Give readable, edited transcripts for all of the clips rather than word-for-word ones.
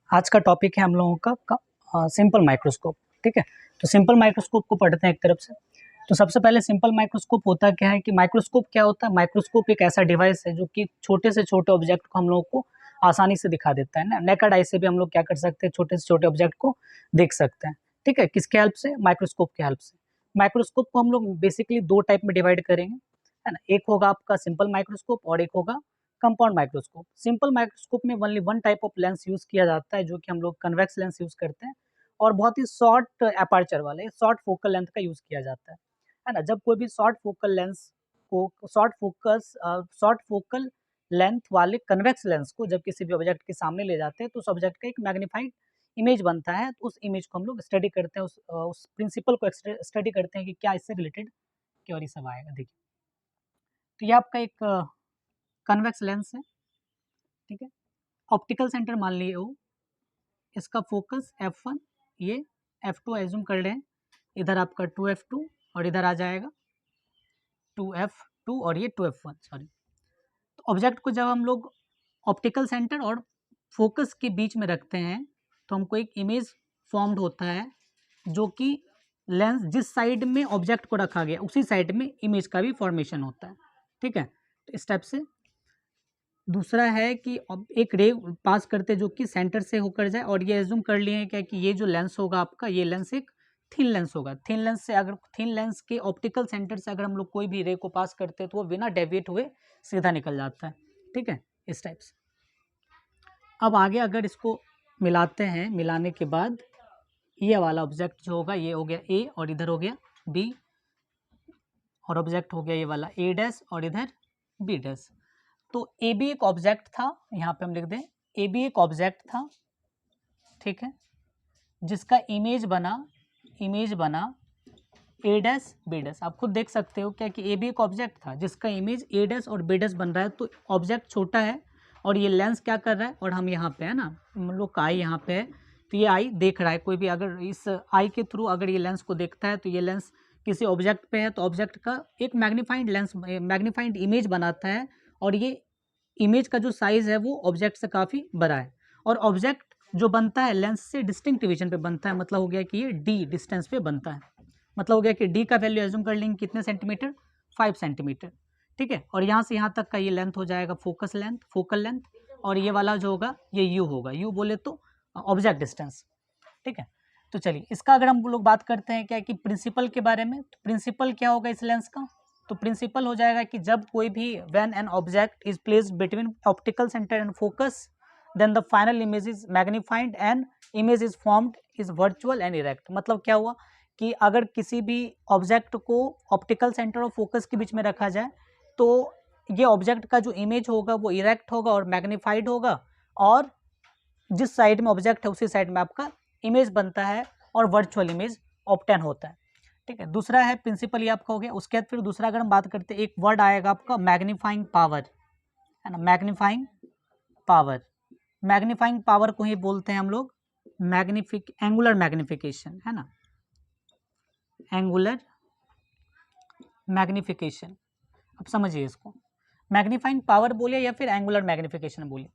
आज का टॉपिक है हम लोगों का सिंपल माइक्रोस्कोप। ठीक है, तो सिंपल माइक्रोस्कोप को पढ़ते हैं एक तरफ से। तो सबसे पहले सिंपल माइक्रोस्कोप होता क्या है कि माइक्रोस्कोप क्या होता है। माइक्रोस्कोप एक ऐसा डिवाइस है जो कि छोटे से छोटे ऑब्जेक्ट को हम लोगों को आसानी से दिखा देता है ना। नेकेड आई से भी हम लोग क्या कर सकते हैं, छोटे से छोटे ऑब्जेक्ट को देख सकते हैं। ठीक है, किसके हेल्प से? माइक्रोस्कोप के हेल्प से। माइक्रोस्कोप को हम लोग बेसिकली दो टाइप में डिवाइड करेंगे, है ना। एक होगा आपका सिंपल माइक्रोस्कोप और एक होगा कंपाउंड माइक्रोस्कोप। सिंपल माइक्रोस्कोप में only one type of lens use किया जाता है, जो कि हम लोग कन्वेक्स लेंस यूज करते हैं, और बहुत ही शॉर्ट अपर्चर वाले शॉर्ट फोकल लेंथ का यूज किया जाता है ना। जब कोई भी शॉर्ट फोकल लेंस को शॉर्ट फोकल लेंथ वाले कन्वेक्स लेंस को जब किसी भी ऑब्जेक्ट के सामने ले जाते हैं तो उस ऑब्जेक्ट का एक मैग्नीफाइड इमेज बनता है। तो उस इमेज को हम लोग स्टडी करते हैं, उस प्रिंसिपल को स्टडी करते हैं कि क्या इससे रिलेटेड क्योरी सब आएगा। देखिए, तो ये आपका एक कन्वेक्स लेंस है। ठीक है, ऑप्टिकल सेंटर मान लिए वो, इसका फोकस f1, ये f2 एज्यूम कर रहे हैं, इधर आपका 2f2 और इधर आ जाएगा 2f2 और ये 2f1 सॉरी। तो ऑब्जेक्ट को जब हम लोग ऑप्टिकल सेंटर और फोकस के बीच में रखते हैं तो हमको एक इमेज फॉर्म्ड होता है, जो कि लेंस जिस साइड में ऑब्जेक्ट को रखा गया उसी साइड में इमेज का भी फॉर्मेशन होता है। ठीक है, तो इस टाइप से। दूसरा है कि अब एक रे पास करते जो कि सेंटर से होकर जाए, और ये एज्यूम कर लिए हैं क्या कि ये जो लेंस होगा आपका, ये लेंस एक थिन लेंस होगा। थिन लेंस से अगर थिन लेंस के ऑप्टिकल सेंटर से अगर हम लोग कोई भी रे को पास करते हैं तो वो बिना डेविएट हुए सीधा निकल जाता है। ठीक है, इस टाइप से। अब आगे अगर इसको मिलाते हैं, मिलाने के बाद ये वाला ऑब्जेक्ट जो होगा, ये हो गया ए और इधर हो गया बी, और ऑब्जेक्ट हो गया ये वाला ए डैश और इधर बी डैश। तो ए बी एक ऑब्जेक्ट था, यहाँ पे हम लिख दें ए बी एक ऑब्जेक्ट था। ठीक है, जिसका इमेज बना ए डैश बी डैश। आप खुद देख सकते हो क्या कि ए बी एक ऑब्जेक्ट था जिसका इमेज ए डैश और बी डैश बन रहा है। तो ऑब्जेक्ट छोटा है और ये लेंस क्या कर रहा है, और हम यहाँ पे है ना, हम लोग का आई यहाँ पे है, तो ये आई देख रहा है। कोई भी अगर इस आई के थ्रू अगर ये लेंस को देखता है तो ये लेंस किसी ऑब्जेक्ट पे है, तो ऑब्जेक्ट का एक मैग्नीफाइड इमेज बनाता है, और ये इमेज का जो साइज है वो ऑब्जेक्ट से काफ़ी बड़ा है। और ऑब्जेक्ट जो बनता है लेंस से डिस्टिंक्ट डिवीजन पे बनता है, मतलब हो गया कि ये डी डिस्टेंस पे बनता है। मतलब हो गया कि डी का वैल्यू एज्यूम कर लेंगे कितने सेंटीमीटर, 5 सेंटीमीटर। ठीक है, और यहाँ से यहाँ तक का ये लेंथ हो जाएगा फोकल लेंथ, और ये वाला जो होगा ये यू होगा, यू बोले तो ऑब्जेक्ट डिस्टेंस। ठीक है, तो चलिए इसका अगर हम लोग बात करते हैं क्या कि प्रिंसिपल के बारे में, तो प्रिंसिपल क्या होगा इस लेंस का, तो प्रिंसिपल हो जाएगा कि जब कोई भी when an object is placed between optical centre and focus then the final image is magnified and image is formed is virtual and erect. मतलब क्या हुआ कि अगर किसी भी ऑब्जेक्ट को ऑप्टिकल सेंटर और फोकस के बीच में रखा जाए तो ये ऑब्जेक्ट का जो इमेज होगा वो इरेक्ट होगा और मैग्नीफाइड होगा, और जिस साइड में ऑब्जेक्ट है उसी साइड में आपका इमेज बनता है और वर्चुअल इमेज ऑब्टेन होता है। ठीक है, दूसरा है प्रिंसिपल, ये आपका हो गया। उसके बाद फिर दूसरा अगर हम बात करते हैं, एक वर्ड आएगा आपका मैग्नीफाइंग पावर, है ना। मैग्नीफाइंग पावर को ही बोलते हैं हम लोग एंगुलर मैग्निफिकेशन, है ना, एंगुलर मैग्निफिकेशन। अब समझिए इसको, मैग्नीफाइंग पावर बोलिए या फिर एंगुलर मैग्निफिकेशन बोलिए।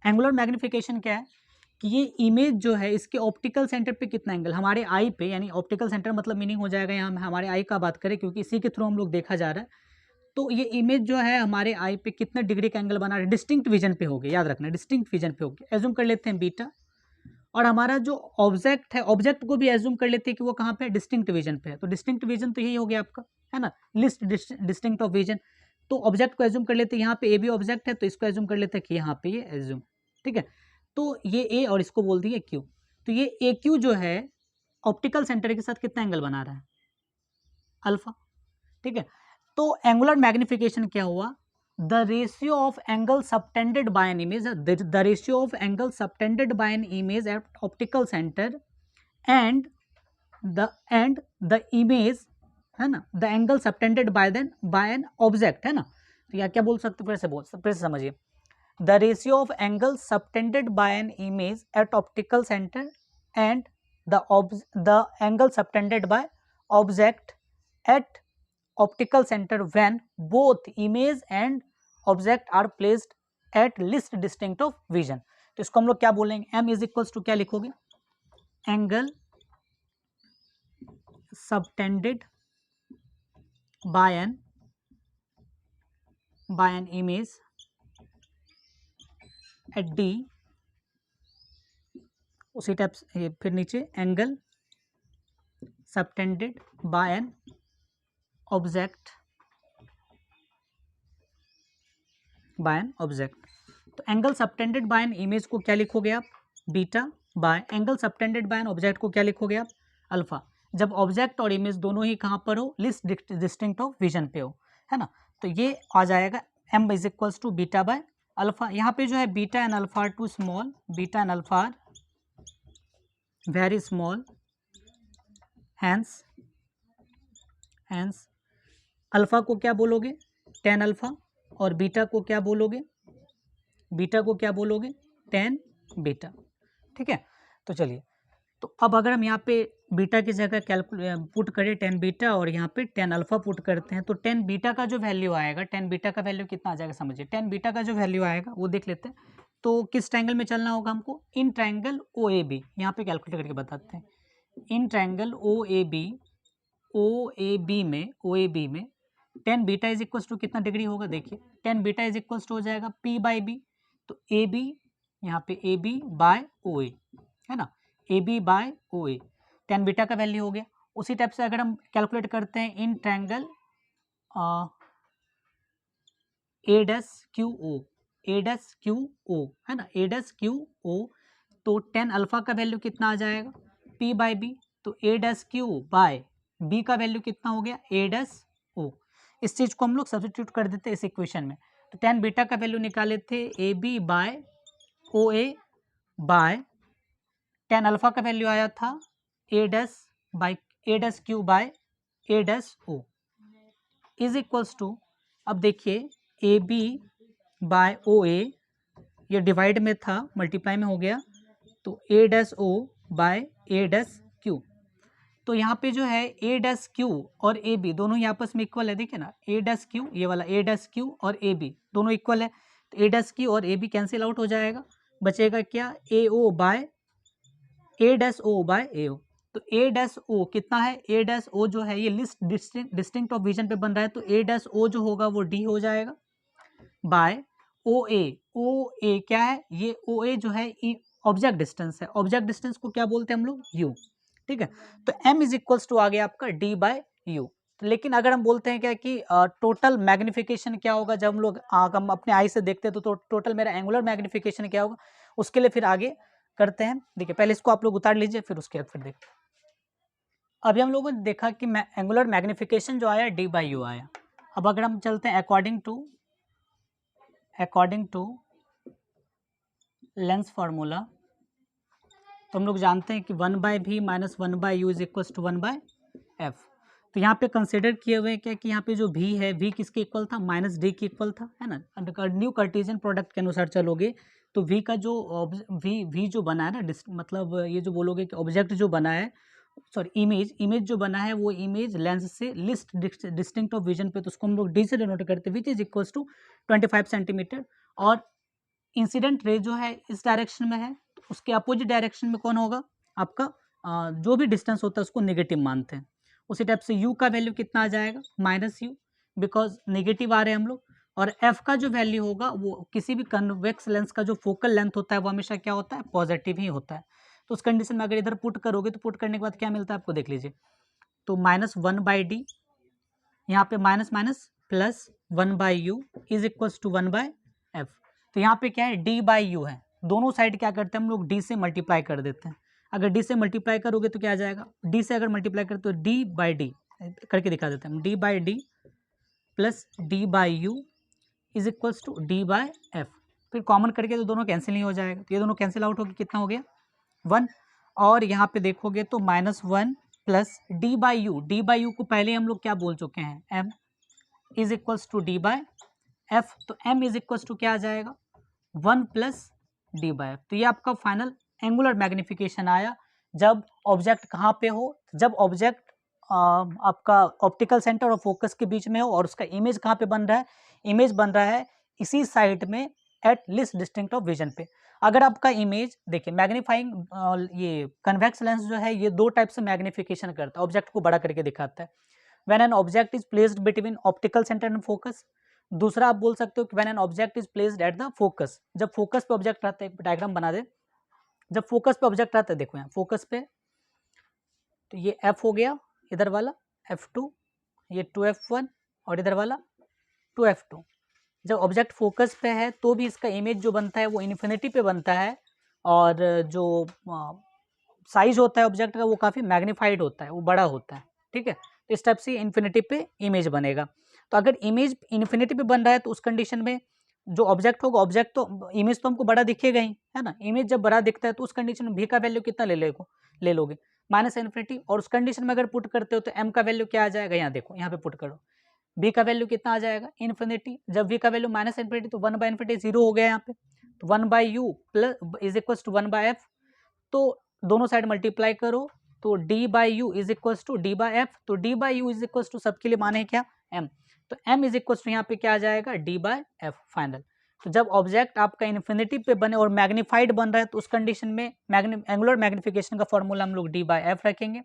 एंगुलर मैग्निफिकेशन क्या है कि ये इमेज जो है इसके ऑप्टिकल सेंटर पे कितना एंगल, हमारे आई पे, यानी ऑप्टिकल सेंटर मतलब मीनिंग हो जाएगा यहाँ हमारे आई का बात करें क्योंकि इसी के थ्रू हम लोग देखा जा रहा है। तो ये इमेज जो है हमारे आई पे कितना डिग्री का एंगल बना रहा है, डिस्टिंक्ट विजन पे हो गया, याद रखना डिस्टिंक्ट विजन पे हो गया। एज्यूम कर लेते हैं बीटा, और हमारा जो ऑब्जेक्ट है ऑब्जेक्ट को भी एज्यूम कर लेते हैं कि वो कहाँ पे है, डिस्टिंक्ट विजन पे है। तो डिस्टिंक्ट विजन तो यही हो गया आपका, है ना, लिस्ट डिस्टिंक्ट ऑफ विजन। तो ऑब्जेक्ट को एज्यूम कर लेते हैं यहाँ पे ए बी ऑब्जेक्ट है, तो इसको एज्यूम कर लेते हैं कि यहाँ पे ये एज्यूम। ठीक है, तो ये ए और इसको बोल दिए क्यू। तो ये ए क्यू जो है ऑप्टिकल सेंटर के साथ कितना एंगल बना रहा है, अल्फा। ठीक है, तो एंगुलर मैग्निफिकेशन क्या हुआ, the ratio of angle subtended by an image, the ratio of angle subtended by an image eight optical centre and the image, है ना, the angle subtended by an object, है ना। तो या क्या बोल सकते, फिर से समझिए, the ratio of angle subtended by an image at optical center and the angle subtended by object at optical center when both image and object are placed at least distinct of vision। तो इसको हम लोग क्या बोलेंगे, m is equals to क्या लिखोगे, angle subtended by an image at D, उसी type से फिर नीचे angle subtended by an object तो angle subtended by an image को क्या लिखोगे आप, beta, by angle subtended by an object को क्या लिखोगे आप, अल्फा, जब ऑब्जेक्ट और इमेज दोनों ही कहाँ पर हो, लिस्ट डिस्टिंक्ट ऑफ विजन पे हो, है ना। तो ये आ जाएगा m is equals to beta by alpha. यहाँ पे जो है beta and alpha are too small, beta and alpha are very small, hence alpha को क्या बोलोगे, टेन अल्फा, और बीटा को क्या बोलोगे, टेन बीटा, ठीक है। तो चलिए, तो अब अगर हम यहाँ पे बीटा की जगह पुट करें 10 बीटा और यहाँ पे 10 अल्फा पुट करते हैं, तो 10 बीटा का जो वैल्यू आएगा, 10 बीटा का वैल्यू कितना आ जाएगा समझिए, 10 बीटा का जो वैल्यू आएगा वो देख लेते हैं। तो किस ट्रायंगल में चलना होगा हमको, in triangle O A B, यहाँ पे कैलकुलेट करके बताते हैं, in triangle O A B में 10 बीटा इज इक्वल्स टू कितना डिग्री होगा, देखिए 10 बीटा इज इक्वल्स टू हो जाएगा P बाई बी, तो ए बी यहाँ पे ए बी बाय ओ ए, है ना, A B by O A, 10 beta का वैल्यू हो गया। उसी टाइप से अगर हम कैलकुलेट करते हैं in triangle A dash Q O, है ना, ए डैश क्यू ओ, तो 10 अल्फा का वैल्यू कितना आ जाएगा, P बाई बी, तो ए डैश क्यू बाय बी का वैल्यू कितना हो गया, ए डैश ओ। इस चीज़ को हम लोग सब्स्टिट्यूट कर देते हैं इस इक्वेशन में, तो 10 बीटा का वैल्यू निकाले थे A B by O A by 10 alpha का वैल्यू आया था A dash Q by A dash O is equals to, अब देखिए ए बी बाय ओ ए, ये डिवाइड में था, मल्टीप्लाई में हो गया, तो ए dash O bye A dash Q, तो यहाँ पे जो है ए डैश क्यू और ए बी दोनों ही आपस में इक्वल है, देखिए ना, ए डैश क्यू, ये वाला ए डैश क्यू और ए बी दोनों इक्वल है, तो ए डैश क्यू और ए बी कैंसिल आउट हो जाएगा, बचेगा क्या, ए ओ bye A dash O bye ए ओ, तो ए डैश ओ कितना है, ए डैश ओ जो है ये लिस्ट डिस्टिंक्ट ऑफ विजन पे बन रहा है, तो ए डैश ओ जो होगा वो डी हो जाएगा बाय ओ ए क्या है, ये ओ ए जो है ऑब्जेक्ट डिस्टेंस है, ऑब्जेक्ट डिस्टेंस को क्या बोलते हैं हम लोग, यू, ठीक है। तो m इज इक्वल्स टू आ गया आपका d बाय यू। लेकिन अगर हम बोलते हैं क्या कि टोटल मैग्निफिकेशन क्या होगा, जब हम अपने आई से देखते हैं तो टोटल मेरा एंगुलर मैग्निफिकेशन क्या होगा, उसके लिए फिर आगे करते हैं। देखिए पहले इसको आप लोग उतार लीजिए, फिर उसके बाद फिर देखते हैं। अभी हम लोगों ने देखा कि एंगुलर मैग्निफिकेशन जो आया d बाई यू आया। अब अगर हम चलते हैं अकॉर्डिंग टू लेंस फार्मूला, तो हम लोग जानते हैं कि 1 by v minus 1 by u is equals to 1 by f. तो यहाँ पे कंसिडर किए हुए क्या कि यहाँ पे जो v है, v किसके इक्वल था, माइनस डी के इक्वल था, है ना। न्यू कार्टेशियन प्रोडक्ट के अनुसार चलोगे तो v का जो v जो बना है ना, मतलब ये जो बोलोगे कि ऑब्जेक्ट जो बना है, सॉरी इमेज जो बना है, वो इमेज लेंस से लिस्ट डिस्टिंक्ट ऑफ विजन पे, तो उसको हम लोग डी से डिनोट करते हैं, which is equals to 25 centimetre. और इंसिडेंट रे जो है इस डायरेक्शन में है, उसके अपोजिट डायरेक्शन में कौन होगा आपका, जो भी डिस्टेंस होता है उसको नेगेटिव मानते हैं। उसी टाइप से u का वैल्यू कितना आ जाएगा, माइनस यू, बिकॉज नेगेटिव आ रहे हैं हम लोग। और f का जो वैल्यू होगा वो किसी भी कन्वेक्स लेंस का जो फोकल लेंथ होता है वो हमेशा क्या होता है, पॉजिटिव ही होता है। तो उस कंडीशन में अगर इधर पुट करोगे तो पुट करने के बाद क्या मिलता है आपको, देख लीजिए, तो माइनस 1 बाई डी, यहाँ पे minus minus plus 1 by u is equals to 1 by f. तो यहाँ पे क्या है, डी बाई यू है, दोनों साइड क्या करते हैं हम लोग, डी से मल्टीप्लाई कर देते हैं। अगर डी से मल्टीप्लाई करोगे तो क्या आ जाएगा, डी से अगर मल्टीप्लाई करें तो डी बाई डी करके दिखा देते हैं, D by D plus D by u is equals to D by f. फिर कॉमन करके तो दोनों कैंसिल नहीं हो जाएगा, तो ये दोनों कैंसिल आउट होकर कितना हो गया, 1। और यहाँ पे देखोगे तो minus 1 plus D by u को पहले हम लोग क्या बोल चुके हैं, m is equals to D by f. तो m इज इक्वल्स टू क्या आ जाएगा, 1 प्लस डी बाय एफ। तो ये आपका फाइनल एंगुलर मैग्निफिकेशन आया जब ऑब्जेक्ट कहाँ पे हो, जब ऑब्जेक्ट आपका ऑप्टिकल सेंटर और फोकस के बीच में हो, और उसका इमेज कहाँ पे बन रहा है, इमेज बन रहा है इसी साइड में at least distinct of vision पे। अगर आपका इमेज देखिए मैग्नीफाइंग, ये कन्वेक्स लेंस जो है ये 2 टाइप से मैग्नीफिकेशन करता है, ऑब्जेक्ट को बड़ा करके दिखाता है। When an object is placed between optical centre and focus. दूसरा आप बोल सकते हो कि when an object is placed at the focus, जब फोकस पे ऑब्जेक्ट रहता है, डायग्राम बना दे, जब फोकस पे ऑब्जेक्ट रहता है, देखो यहाँ फोकस पे, तो ये F हो गया इधर वाला F2, ये 2F1 और इधर वाला 2F2। जब ऑब्जेक्ट फोकस पे है तो भी इसका इमेज जो बनता है वो इन्फिनिटी पे बनता है, और जो साइज होता है ऑब्जेक्ट का वो काफ़ी मैग्नीफाइड होता है, वो बड़ा होता है, ठीक है। तो इस टाइप से इन्फिनिटी पे इमेज बनेगा। तो अगर इमेज इन्फिनिटी पे बन रहा है तो उस कंडीशन में जो ऑब्जेक्ट होगा, ऑब्जेक्ट तो इमेज तो हमको बड़ा दिखेगा ही, है ना। इमेज जब बड़ा दिखता है तो उस कंडीशन में भी का वैल्यू कितना ले लोगे, माइनस इन्फिनिटी। और उस कंडीशन में अगर पुट करते हो तो एम का वैल्यू क्या आ जाएगा, यहाँ देखो, यहाँ पे पुट करो, बी का वैल्यू कितना आ जाएगा, इन्फिनिटी। जब वी का वैल्यू माइनस इन्फिनिटी तो 1/इन्फिनिटी 0 हो गया यहाँ पे, तो 1/u plus is equal to 1/f। तो दोनों साइड मल्टीप्लाई करो तो d/u is equal to d/f। तो d/u इज इक्वल टू सबके लिए माने क्या, m। तो m इज इक्वल टू यहाँ पे क्या आ जाएगा, d/f फाइनल। तो जब ऑब्जेक्ट आपका इन्फिनिटी पे बने और मैग्नीफाइड बन रहा है तो उस कंडीशन में एंगुलर मैग्निफिकेशन का फॉर्मूला हम लोग d/f रखेंगे।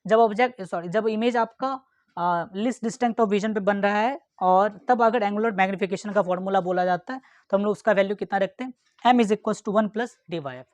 जब ऑब्जेक्ट जब इमेज आपका लिस्ट डिस्टेंट ऑफ विजन पे बन रहा है, और तब अगर एंगुलर मैग्निफिकेशन का फॉर्मूला बोला जाता है तो हम लोग उसका वैल्यू कितना रखते हैं, m is equal to 1 + d/f।